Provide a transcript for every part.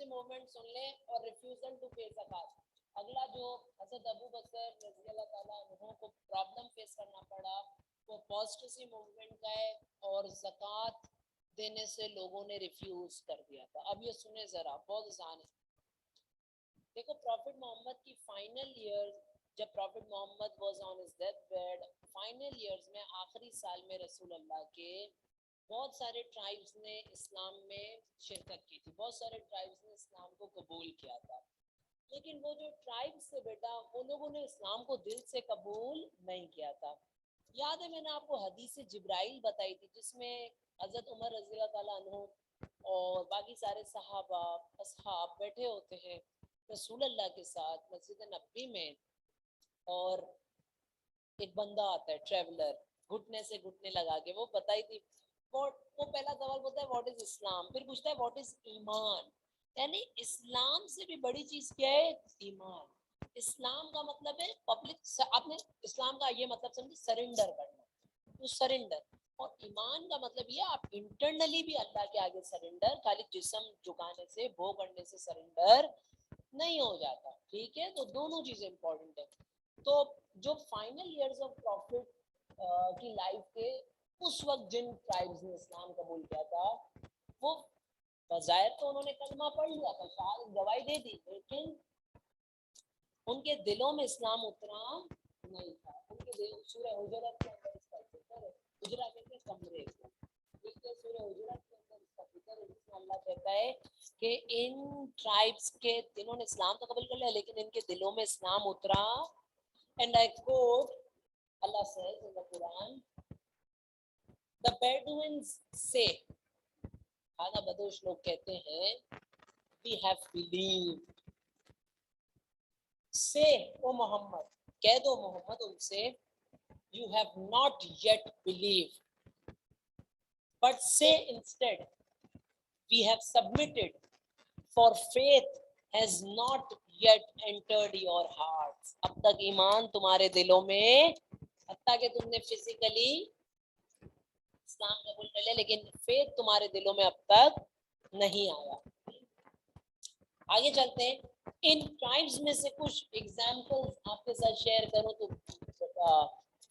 Movement सुन ले और refusal to पे ज़कात। अगला जो हज़रत अबू बकर रज़ी अल्लाह ताला अन्हु को प्रॉब्लम फेस करना पड़ा वो पॉस्टसी मूवमेंट का है और ज़कात देने से लोगों ने रिफ्यूज कर दिया था। अब ये सुने जरा, बहुत आसान है। देखो प्रॉफिट मोहम्मद की फाइनल ईयर, जब prophet Muhammad was on his death bed, final years में आखिरी साल में रसूल अल्लाह के बहुत सारे ट्राइब्स ने इस्लाम में शिरकत की थी, बहुत सारे ट्राइब्स ने इस्लाम को कबूल किया था। लेकिन वो जो ट्राइब्स थे बेटा, उन लोगों ने इस्लाम को दिल से कबूल नहीं किया था। याद है मैंने आपको हदीस जिब्राइल बताई थी जिसमें हज़रत उमर रज़ी अल्लाह ताला अन्हु और बाकी सारे सहाबा असहाब बैठे होते हैं रसूल अल्लाह के साथ मस्जिद नबी में, और एक बंदा आता है ट्रैवलर, घुटने से घुटने लगा के, वो बताई थी वो पहला सवाल पूछता है व्हाट इज इस्लाम, फिर पूछता है व्हाट इज ईमान। यानी इस्लाम से भी बड़ी चीज क्या है? ईमान। इस्लाम का मतलब है पब्लिक, आपने इस्लाम का ये मतलब समझे सरेंडर करना, तो सरेंडर। और ईमान का मतलब ये आप इंटरनली भी अल्लाह के आगे सरेंडर, खाली जिस्म झुकाने से भो करने से सरेंडर नहीं हो जाता, ठीक है? तो दोनों चीजें इंपॉर्टेंट है। तो जो फाइनल इयर्स ऑफ प्रॉफिट की लाइफ के उस वक्त जिन ट्राइब्स ने इस्लाम कबूल किया था वो बज़ाहिर तो उन्होंने कलमा पढ़ लिया था, शायद गवाही दे दी, लेकिन उनके दिलों में इस्लाम उतरा नहीं था। उनके दिल सूरह हुजरात के अंदर इसका जिक्र है, हुजरा कहते कमरे को, ठीक है? सूरह हुजरात के अंदर इसका जिक्र है जिसमें अल्लाह कहता है कि इन ट्राइब्स के दिलों ने इस्लाम तो कबूल कर लिया लेकिन इनके दिलों में इस्लाम उतरा। And I coat, Allah says in the Quran, the Bedouins say, खाना बदोश लोग कहते हैं, we have believed. Say, O Muhammad, कह दो मोहम्मद उनसे, you have not yet believed, but say instead, we have submitted, for faith has not yet entered your hearts. अब तक ईमान तुम्हारे दिलों में, हत्ता कि तुमने फिजिकली इस्लाम कबूल कर लिया लेकिन फेथ तुम्हारे दिलों में अब तक नहीं आया। आगे चलते हैं। इन ट्राइब्स में से कुछ एग्जाम्पल्स आपके साथ शेयर करूं तो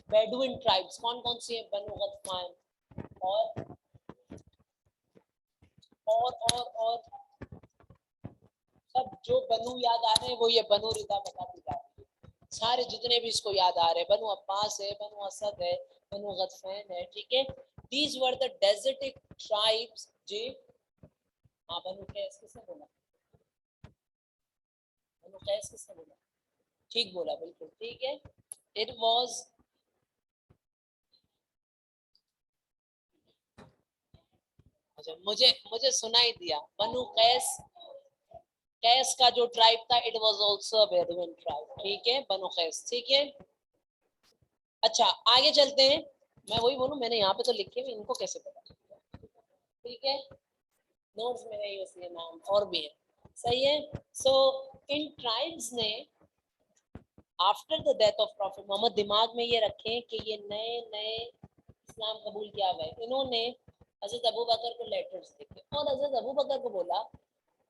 बेडुइन ट्राइब्स कौन कौन सी है? बनु गतफान और सब जो बनु याद आ रहे हैं वो ये बनु रिदा बताती जा रही है, सारे जितने भी इसको याद आ रहे हैं, बनु अब्बास है, बनु असद है, बनु गतफान है, ठीक है? These were the desertic tribes. जी हाँ, बनु कैस किसने बोला? बनु कैस किसने बोला? ठीक बोला, बिल्कुल ठीक है। It was अच्छा, मुझे सुनाई दिया। बनु कैस, कैस का जो ट्राइब था it was also a Bedouin tribe, ठीक है? बनु कैस, ठीक है? अच्छा आगे चलते हैं। मैं वही बोलूं, मैंने यहाँ पे तो लिखे हुए, इनको कैसे पता? ठीक है, नोट्स में है इसलिए नाम और भी है, सही है? सो इन ट्राइब्स ने after the death of prophet Muhammad, दिमाग में ये रखें कि ये नए नए इस्लाम कबूल किया गए, इन्होंने हजरत अबू बकर को लेटर्स लिखे और हजरत अबू बकर को बोला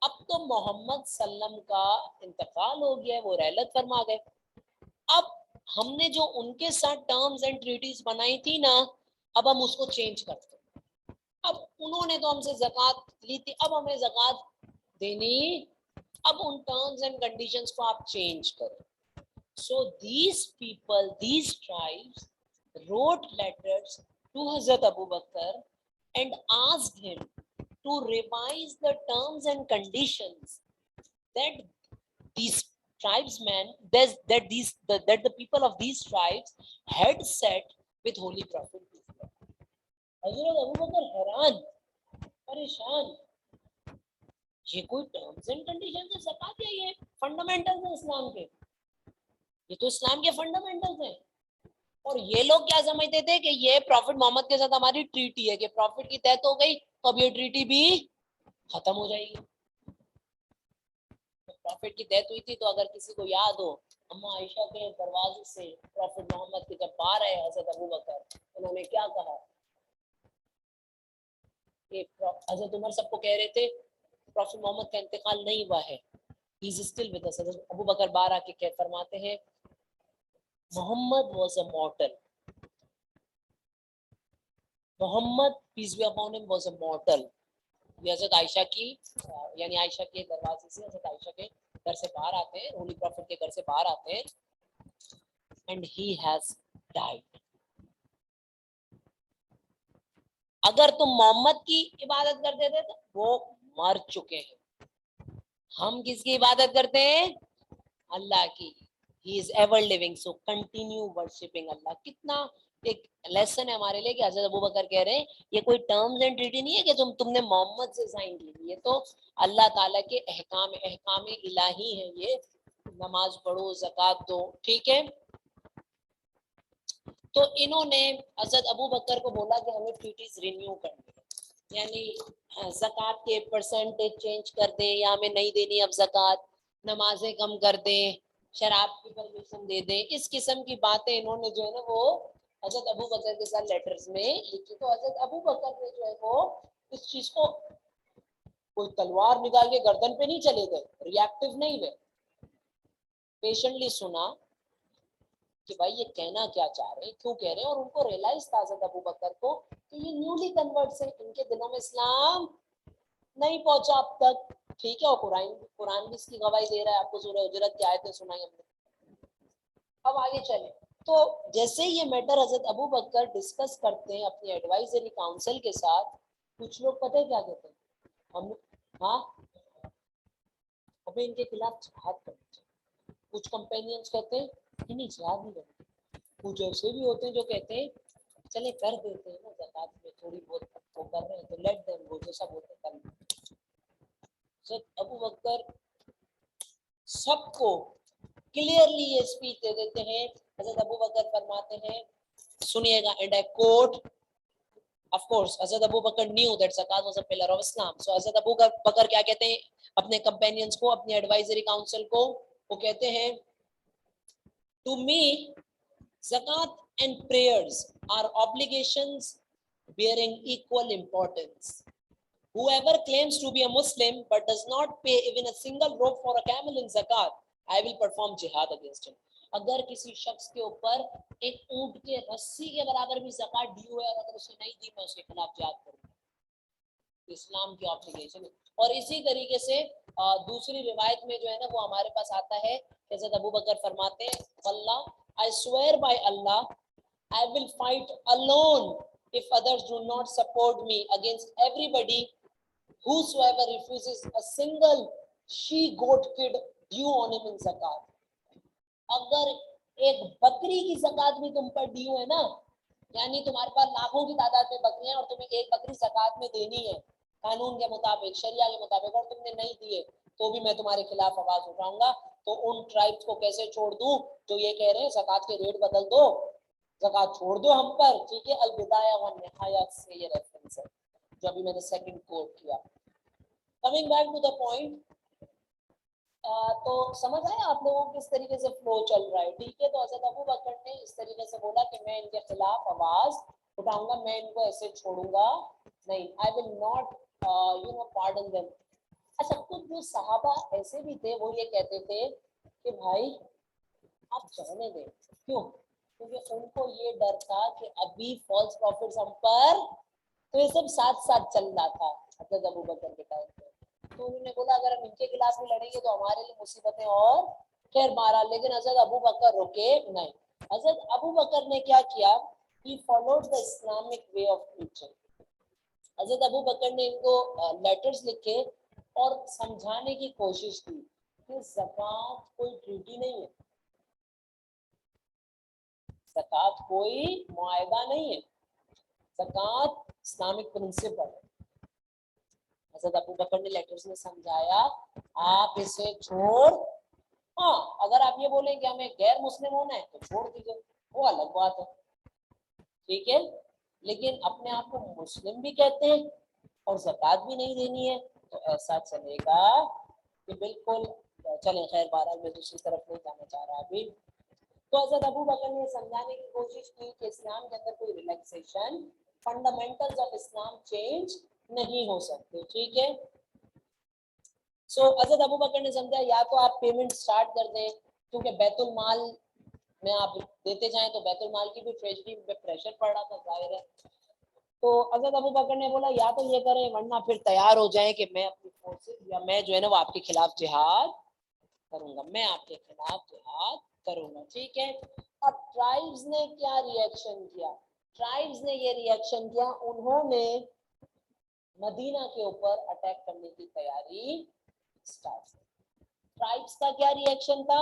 अब तो मोहम्मद सल्लम का इंतकाल हो गया है, वो रहलत फरमा गए, अब हमने जो उनके साथ टर्म्स एंड ट्रीटीज बनाई थी ना, अब हम उसको चेंज करते हैं। अब उन्होंने तो हमसे ज़कात ली थी, अब हमें ज़कात देनी, अब उन टर्म्स एंड कंडीशंस को आप चेंज करो। So these people, these tribes wrote letters to Hazrat Abu Bakr and asked him to revise the terms and conditions that these tribesmen, that the people of these tribes had set with Holy Prophet. Hazrat Abu Bakr हैरान, परेशान, ये कोई terms and conditions है? ज़कात या ये fundamentals हैं इस्लाम के, ये तो इस्लाम के फंडामेंटल्स हैं। और ये लोग क्या समझते थे कि ये प्रॉफिट मोहम्मद के साथ हमारी ट्रीटी है कि प्रॉफिट की डेथ हो गई तो अब ये ट्रीटी भी खत्म हो जाएगी। तो प्रॉफिट की डेथ हुई थी तो अगर किसी को याद हो, अम्मा आयशा के दरवाजे से प्रॉफिट मोहम्मद के जब बाहर आए हजरत अबू बकर, उन्होंने क्या कहा कि हजरत उमर सबको कह रहे थे प्रॉफिट मोहम्मद का इंतकाल नहीं हुआ है, he is still with us. हज़रत अबू बकर बार आके क्या फरमाते हैं, Mohammad was a mortal. Mohammad peace be upon him was a mortal. ये हज़रत आयशा की यानी आयशा के दरवाजे से हज़रत आयशा के घर से बाहर आते हैं, होली प्रॉफिट के घर से बाहर आते हैं, and he has died. अगर तुम मोहम्मद की इबादत करते थे तो वो मर चुके हैं, हम किसकी इबादत करते हैं, अल्लाह की. He is ever living, so continue worshipping Allah. कितना एक लेसन है हमारे लिए कि हज़रत अबू बकर कह रहे हैं ये कोई टर्म्स एंड ट्रीटी नहीं है कि तुमने मोहम्मद से साइन की, ये तो अल्लाह ताला के अहकाम इलाही है. ये नमाज पढ़ो, ज़कात दो, ठीक है. तो इन्होंने हज़रत अबू बकर को बोला कि हमें ट्रीटीज रिन्यू करनी है, यानी ज़कात के परसेंटेज चेंज कर दें या हमें नहीं देनी अब ज़कात, नमाजें कम कर दें, शराब की परमिशन दे दें. इस किस्म की बातें इन्होंने जो है ना वो हज़रत अबू बकर के साथ लेटर्स में लिखी. तो हज़रत अबू बकर ने जो है वो इस चीज को कोई तलवार निकाल के गर्दन पे नहीं चले गए, रिएक्टिव नहीं हुए, पेशेंटली सुना कि भाई ये कहना क्या चाह रहे हैं, क्यों कह रहे हैं. और उनको रियलाइज था हज़रत अबू बकर को कि ये न्यूली कन्वर्ट्स हैं, इनके दिलों में इस्लाम नहीं पहुंचा अब तक, ठीक है. और कुरान भी इसकी गवाही दे रहा है. आपको सूरह हुजरत की आयतें सुनाई हमने. अब आगे चले. तो जैसे ये मैटर हज़रत अबू बकर डिस्कस करते हैं अपनी एडवाइजरी काउंसिल के साथ, कुछ लोग पता है क्या कहते हैं, हम हाँ हमें इनके खिलाफ जिहाद करनी चाहिए. कुछ कंपेनियंस कहते हैं नहीं जिहाद नहीं करनी. कुछ ऐसे भी होते हैं जो कहते हैं चले कर देते हैं ना, ज़कात में थोड़ी बहुत वो कर रहे हैं तो लेट देम गो, जैसा बोलते हैं कर. अबू बकर सबको क्लियरली ये स्पीच दे देते हैं. हज़रत अबू बकर फरमाते हैं, सुनिएगा, and I quote, of course हज़रत Abu Bakr knew that zakat was a pillar of Islam. So हज़रत अबू बकर क्या कहते हैं अपने कंपेनियंस को, अपनी एडवाइजरी काउंसिल को, वो कहते हैं टू मी ज़कात and prayers are obligations bearing equal importance. Whoever claims to be a Muslim but does not pay even a single rope for a camel in zakat, I will perform jihad against him. अगर किसी शख्स के ऊपर एक ऊंट के रस्सी के बराबर भी ज़कात ड्यू है और अगर उसे नहीं दी, मैं उसके खिलाफ जिहाद करूंगा. इस्लाम की ऑब्लिगेशन है. और इसी तरीके से दूसरी रिवायत में जो है ना वो हमारे पास आता है, हज़रत अबू बकर फरमाते हैं, अल्लाह, I swear by Allah, I will fight alone if others do not support me against everybody whosoever refuses a single she goat kid due on him in zakat. अगर एक बकरी की ज़कात भी तुम पर ड्यू है ना, यानी तुम्हारे पास लाखों की तादाद में बकरियां और तुम्हें एक बकरी ज़कात में देनी है कानून के मुताबिक, शरिया के मुताबिक, और तुमने नहीं दिए तो भी मैं तुम्हारे खिलाफ आवाज उठाऊंगा. तो उन ट्राइब्स को कैसे छोड़ दूं जो ये कह रहे हैं ज़कात के रेट बदल दो, ज़कात छोड़ दो हम पर, ठीक है. अल बिदाया व निहाया से ये रेफरेंस है जो अभी मैंने सेकंड कोट किया. Coming back to the point, तो समझ आए आप लोगों को किस तरीके से फ्लो चल रहा है, ठीक है. तो हज़रत अबू बकर ने इस तरीके से बोला कि मैं इनके खिलाफ आवाज उठाऊंगा, मैं इनको ऐसे छोड़ूंगा नहीं. I will not pardon them. अच्छा, कुछ जो सहाबा ऐसे भी थे वो ये कहते थे कि भाई आप जाने दें. क्यों? क्योंकि उनको ये डर था कि अभी फॉल्स प्रॉफिट्स हम पर, तो ये सब साथ साथ चल रहा था हज़रत अबू बकर के टाइम पे. तो उन्होंने बोला अगर हम इनके खिलाफ भी लड़ेंगे तो हमारे लिए मुसीबतें और खैर मारा. लेकिन हज़रत अबू बकर रुके नहीं. हज़रत अबू बकर ने क्या किया, he followed the Islamic way of preaching. हज़रत अबू बकर ने इनको लेटर्स लिखे और समझाने की कोशिश की कि ज़कात कोई ट्रीटी नहीं है, ज़कात कोई मुआहदा नहीं है, ज़कात इस्लामिक प्रिंसिपल है. हज़रत अबू बकर ने लेटर्स में समझाया आप इसे छोड़, हाँ अगर आप ये बोलें कि हमें गैर मुस्लिम होना है तो छोड़ दीजिए, वो अलग बात है, ठीक है. लेकिन अपने आप को मुस्लिम भी कहते हैं और ज़कात भी नहीं देनी है, तो ऐसा चलेगा कि बिल्कुल चले. खैर बहरहाल मैं दूसरी तरफ नहीं जाना चाह रहा अभी. तो हज़रत अबू बकर ने समझाने की कोशिश की कि इस्लाम के अंदर कोई relaxation, fundamentals of Islam change नहीं हो सकते, ठीक है. सो हजरत अबू बकर ने समझा या तो आप पेमेंट स्टार्ट कर दें, क्योंकि बैतुल माल में आप देते जाएं तो बैतुल माल की भी ट्रेजरी पे प्रेशर पड़ रहा था, जाहिर है। तो हजरत अबू बकर ने बोला या तो ये करें, वरना फिर तैयार हो जाएं कि मैं अपनी फोर्सेस या मैं जो है ना वो आपके खिलाफ जिहाद करूंगा, मैं आपके खिलाफ जिहाद करूंगा, ठीक है। अब ट्राइब्स ने क्या रिएक्शन किया? ट्राइब्स ने ये रिएक्शन किया, उन्होंने मदीना के ऊपर अटैक करने की तैयारी स्टार्ट की। ट्राइब्स का क्या रिएक्शन था?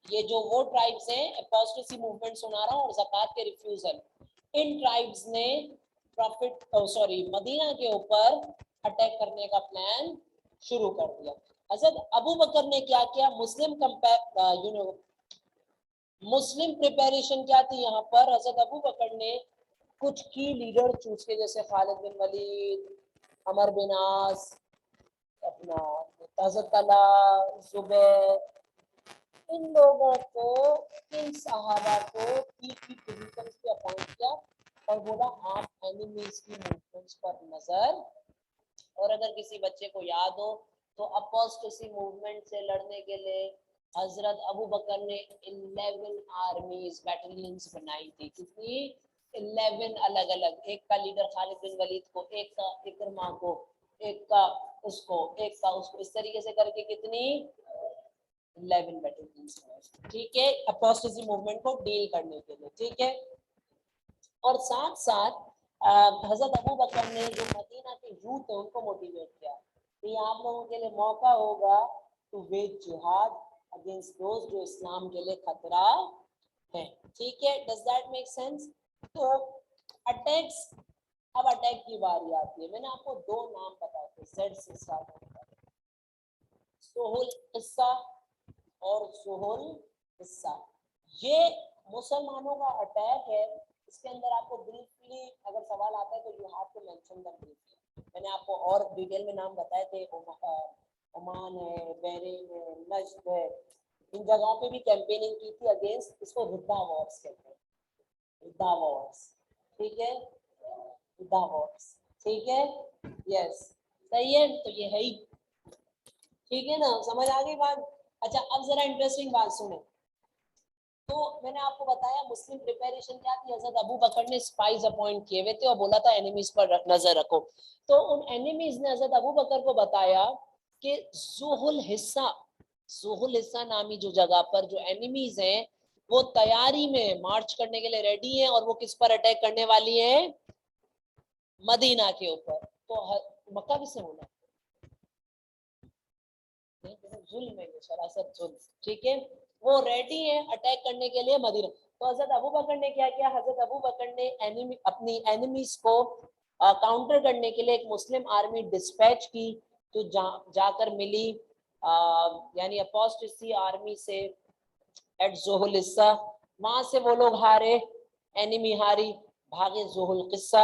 ये जो वो ट्राइब्स हैं, अपोस्टेसी मूवमेंट सुना रहा हूँ और ज़कात के रिफ्यूजल, इन ट्राइब्स ने प्रॉफिट मदीना के ऊपर अटैक करने का प्लान शुरू कर दिया। हजरत अबू बकर ने क्या किया? मुस्लिम प्रिपरेशन क्या थी यहाँ पर? हजरत अबू बकर ने कुछ की लीडर चूज के, जैसे खालिद बिन वलीद, अमर बिन आस, अपना तज़तला, जुबैर, इन लोगों को, इन सहाबा को की पोजीशंस पे अपॉइंट किया और बोला आप एनिमीज की मूवमेंट्स पर नजर। और अगर किसी बच्चे को याद हो तो अपोस्टेसी मूवमेंट से लड़ने के लिए हजरत अबू बकर ने 11 आर्मीज, बैटलियंस बनाई थी। कितनी? 11 अलग अलग, एक का लीडर खालिद बिन वलीद को, एक का इकरमा को, एक का उसको, एक का उसको, इस तरीके से करके कितनी? 11 बैटलियंस, ठीक है, अपोस्टेसी मूवमेंट को डील करने के लिए, ठीक है। और साथ साथ हजरत अबू बकर ने जो मदीना के यूथ है उनको मोटिवेट किया कि आप लोगों के लिए मौका होगा टू वेज जिहाद अगेंस्ट दोस्त जो इस्लाम के लिए खतरा है, ठीक है। Does that make sense? तो अटैक्स, अब अटैक की बारी आती है। मैंने आपको दो नाम बताए थे, जेड से स्टार्ट होने वाले, सुहुल किस्सा और सुहुल किस्सा। ये मुसलमानों का अटैक है। इसके अंदर आपको ब्रीफली अगर सवाल आता है तो you have to mention them briefly. मैंने आपको और डिटेल में नाम बताए थे, ओमान है, बहरीन है, नज्द है, इन जगहों पे भी कैंपेनिंग की थी अगेंस्ट, इसको रिद्दा वॉर्स कहते हैं, रिद्दा वॉर्स, ठीक है, रिद्दा वॉर्स, ठीक है, यस, सही है। तो ये है ही, ठीक है ना, समझ आ गई बात? अच्छा, अब जरा इंटरेस्टिंग बात सुने। तो मैंने आपको बताया मुस्लिम प्रिपरेशन क्या थी। हजरत अबू बकर ने स्पाइस अपॉइंट किए हुए थे और बोला था एनिमीज पर नजर रखो। तो उन एनिमीज ने हजरत अबू बकर को बताया कि ज़ुहुल हिस्सा नामी जो जगह पर जो एनिमीज हैं वो तैयारी में मार्च करने के लिए रेडी हैं और वो किस पर अटैक करने वाली हैं? मदीना के ऊपर। तो मक्का किसने बोला? जुल्म है, सरासर जुल्म, ठीक है। वो रेडी है अटैक करने के लिए मदीना। तो हजरत अबू बकर ने क्या किया? हजरत अबू बकर ने अपनी एनिमीज को काउंटर करने के लिए एक मुस्लिम आर्मी डिस्पैच की, जो जाकर मिली यानी अपोस्टेसी आर्मी से एट ज़ुहुल किस्सा। वहां से वो लोग हारे, एनिमी हारी, भागे ज़ुहुल किस्सा,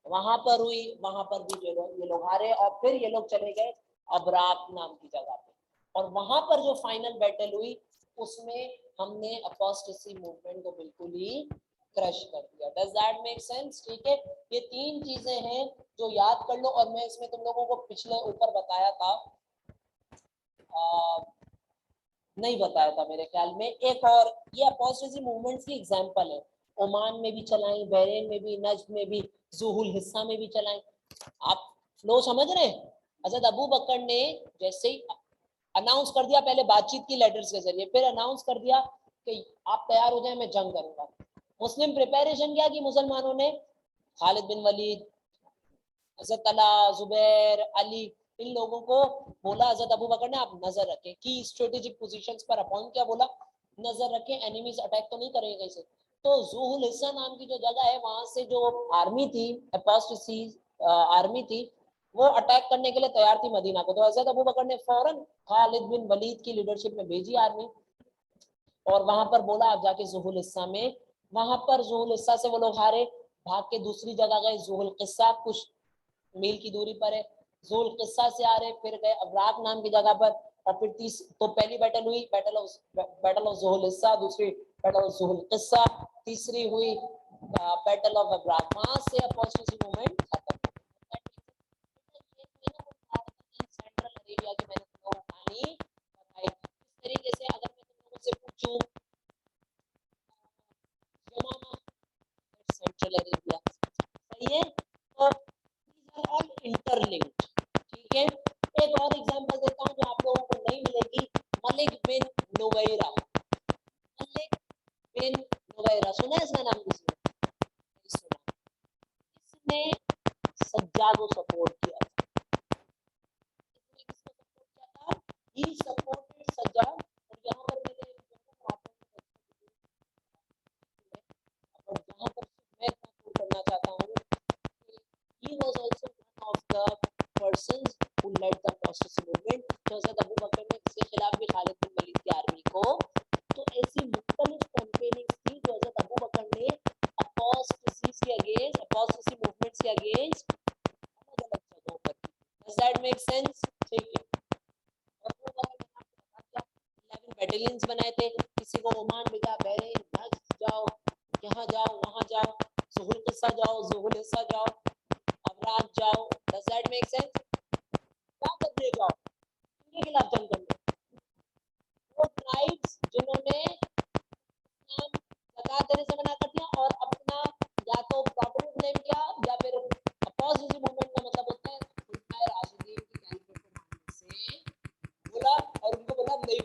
वहां पर हुई, वहां पर भी ये लोग हारे और फिर ये लोग चले गए अबराक नाम की जगह पे। और वहां पर जो फाइनल बैटल हुई उसमें हमने अपोस्टेसी मूवमेंट को बिल्कुल ही क्रश कर दिया। Does that make sense? ठीक है, ये तीन चीजें हैं जो याद कर लो। और मैं इसमें तुम लोगों को पिछले ऊपर बताया था, नहीं बताया था मेरे ख्याल में, एक और, ये अपोस्टेसी मूवमेंट्स की एग्जांपल है। ओमान में भी चलाई, बहरीन में भी, नज्द में भी, ज़ुहुल हिस्सा में भी चलाई। आप फ्लो समझ रहे हैं? हज़रत अबू बकर ने जैसे ही अनाउंस कर दिया, पहले बातचीत की लेटर्स के जरिए, फिर अनाउंस कर दिया कि आप तैयार हो जाए, मैं जंग करूंगा। मुस्लिम प्रिपरेशन क्या की मुसलमानों ने? खालिद बिन वलीद, हज़रत तला, जुबैर, अली, इन लोगों को बोला हज़रत अबू बकर ने आप नजर रखें कि स्ट्रेटेजिक पोजीशंस पर अपॉइंट किया, बोला नजर रखें एनिमीज अटैक तो नहीं करेंगे कहीं से। तो ज़ुहुल हिस्सा नाम की जो जगह है वहां से जो आर्मी थी, अपोस्टेसी आर्मी थी, वो अटैक करने के लिए तैयार थी मदीना को। तो हज़रत अबू बकर ने फौरन खालिद बिन वलीद की लीडरशिप में भेजी आर्मी और वहां पर बोला आप जाके ज़ुहुल हिस्सा में, वहां पर ज़ुहुल हिस्सा से वो लोग हारे, भाग के दूसरी जगह गए ज़ुहुल किस्सा, कुछ मील की दूरी पर है। ज़ुहुल किस्सा से आ रहे, फिर गए अबराक नाम की जगह पर और फिर तो पहली बैटल हुई बैटल ऑफ ज़ुहुल हिस्सा, दूसरी बैटल ऑफ ज़ुहुल किस्सा, तीसरी हुई बैटल ऑफ अबराक। वहां से अपोस्टेसी मूवमेंट खत्म। सेंट्रल अरेबिया के मैंने he supported Sajjad, और यहाँ पर मैंने और जहाँ पर मैं कोट करना चाहता हूँ, he was also one of the persons who led the apostasy movement. तो हज़रत अबू बकर ने इसके खिलाफ भी खालिद बिन वलीद की आर्मी को, तो ऐसी मुख्तलिफ कैंपेनिंग्स थी जो हज़रत अबू बकर ने apostasy के अगेंस्ट, apostasy movements के अगेंस्ट अलग अलग जगहों पर की. Does that make sense? ठीक है. अबू बकर ने 11 बैटेलियंस बनाए थे. किसी को ओमान भेजा, बहरीन, नज्द जाओ, यहाँ जाओ, वहाँ जाओ, ज़ुहुल क़िस्सा जाओ, ज़ुहुल हिस्सा जाओ, अवराक जाओ. Does that make sense? क्या करने जाओ? इनके खिलाफ जंग करने. वो ट्राइब्स जिन्होंने ज़कात देने से मना कर दिया और अपना या तो प्रॉपर्टी क्लेम किया या फिर अपोजिशन मूवमेंट का मतलब होता है खुलफाए राशिदीन की कैलिफेट को मानने से बोला और उनको बोला नहीं